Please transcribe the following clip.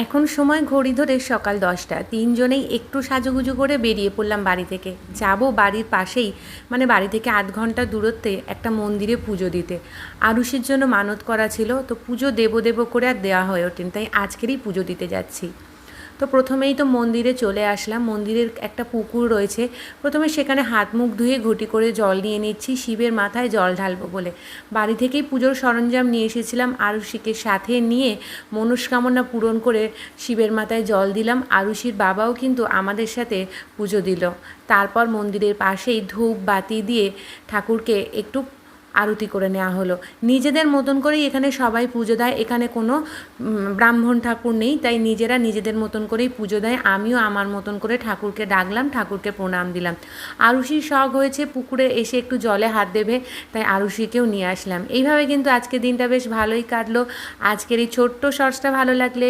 এখন সময় ঘড়ি ধরে সকাল 10টা। তিনজনেই একটু সাজুগুজু করে বেরিয়ে পড়লাম বাড়ি থেকে। যাব বাড়ির পাশেই, মানে বাড়ি থেকে আধ ঘন্টা দূরত্বে একটা মন্দিরে পুজো দিতে। আরুষির জন্য মানত করা ছিল, তো পুজো দেবো দেবো করে আর দেওয়া হয়ে ওঠেনি, তাই আজকেরই পুজো দিতে যাচ্ছি। তো প্রথমেই তো মন্দিরে চলে আসলাম। মন্দিরের একটা পুকুর রয়েছে, প্রথমে সেখানে হাত মুখ ধুয়ে ঘটি করে জল নিয়ে নিচ্ছি শিবের মাথায় জল ঢালবো বলে। বাড়ি থেকেই পুজোর সরঞ্জাম নিয়ে এসেছিলাম, আরুষিকে সাথে নিয়ে মনস্কামনা পূরণ করে শিবের মাথায় জল দিলাম। আরুষির বাবাও কিন্তু আমাদের সাথে পুজো দিল। তারপর মন্দিরের পাশেই ধূপ বাতি দিয়ে ঠাকুরকে একটু আরতি করে নেওয়া হলো। নিজেদের মতন করেই এখানে সবাই পুজো দেয়, এখানে কোনো ব্রাহ্মণ ঠাকুর নেই, তাই নিজেরা নিজেদের মতন করেই পুজো দেয়। আমিও আমার মতন করে ঠাকুরকে ডাকলাম, ঠাকুরকে প্রণাম দিলাম। আরুষির শখ হয়েছে পুকুরে এসে একটু জলে হাত দেবে, তাই আরুষিকেও নিয়ে আসলাম। এইভাবে কিন্তু আজকের দিনটা বেশ ভালোই কাটলো। আজকের এই ছোট্ট শর্টসটা ভালো লাগলে